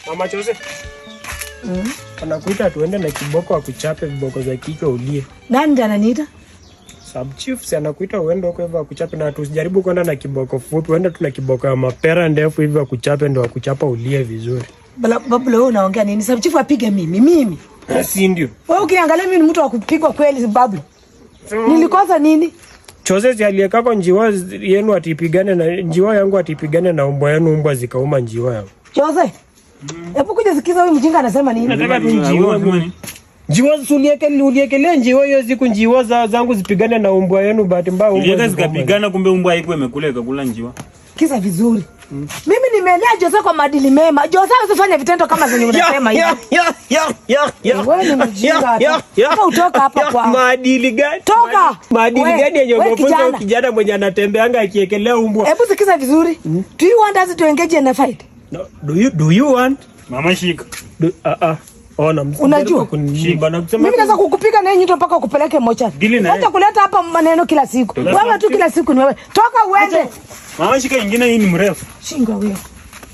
Mama Jose. Anakuita tuende na kiboko akuchape viboko za kike ulie. Nani ndiye ananiita? Sub chief si anakuita uende huko hivyo akuchape, na tusijaribu kwenda na kiboko fupi, uende tu na kiboko ya mapera ndefu hivyo akuchape ndo akuchapa ulie vizuri. Babu leo unaongea nini? Sub chief apige mimi. Si ndio? Wewe ukiangalia mimi ni mtu wa kupigwa kweli babu. Nilikosa nini? Jose aliyekako njiwa yenu atipigane na njiwa yangu atipigane na umbwa yenu, umbwa zikauma njiwa yangu. Jose. Hebu kuja sikiza huyu mjinga anasema nini? Nataka tu njiwa mimi. Njiwa uliekelea njiwa hiyo siku njiwa zangu zipigane na umbwa yenu, bahati mbaya umbwa zikapigana, kumbe umbwa haikuwa imekula ikakula njiwa. Kisa vizuri. Mimi nimelea Jose kwa maadili mema. Jose usifanye vitendo kama zenye unasema hivi. Wewe ni mjinga. Toka utoka hapa kwa. Maadili gani? Toka. Maadili gani yenye umefunza kijana mwenye anatembeanga akiekelea umbwa? Hebu sikiza vizuri. Do you want us to engage in a fight? No. Do you want? Mama shika. Ona unajua mimi naweza kukupiga na nyinyi mpaka kupeleke mochari. Acha kuleta hapa maneno kila siku. Wewe tu kila siku ni wewe. Toka uende. Mama shika ingine hii ni mrefu. Shinga wewe.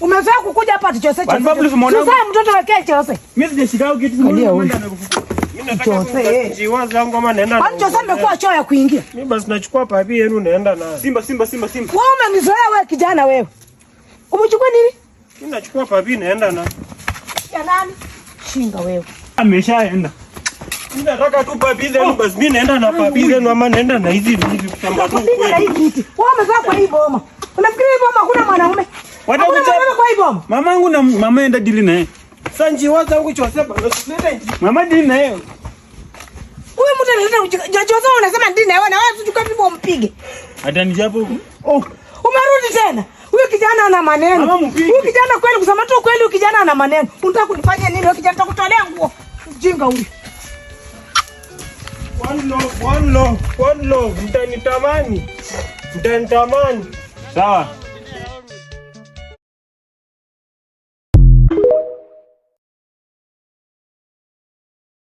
Umefaa kukuja hapa tuchose chose. Sasa mtoto wake chose. Mimi sijashikao kitu kimoja amekufuka. Mimi nataka njiwa zangu kama naenda. Kwani chose amekuwa choo ya kuingia? Mimi basi nachukua papi yenu naenda na. Simba. Wewe umenizoea wewe kijana wewe. Umechukua nini? Mimi nachukua papi naenda na. Ya nani? Shinga wewe. Ameshaenda. Mimi nataka tu papi zenu basi mimi naenda na papi zenu ama naenda na hizi kutamba tu kweli. Wewe umezaa kwa hii boma. Unafikiri hii boma hakuna mwanaume? Watakuja kwa hii boma. Mamangu na mama enda dili na yeye. Sasa njiwa zangu chose basi nenda. Mama dili na yeye. Wewe mtu analeta Jose unasema dili na yeye na wewe tuchukue pipo mpige. Hata ni japo. Umerudi tena. Huyu kijana ana maneno. Huyu kijana kweli kusema tu kweli huyu kijana ana maneno. Unataka kunifanya nini? Huyu kijana nitakutolea nguo. Mjinga huyu. One love. Mtanitamani. Sawa.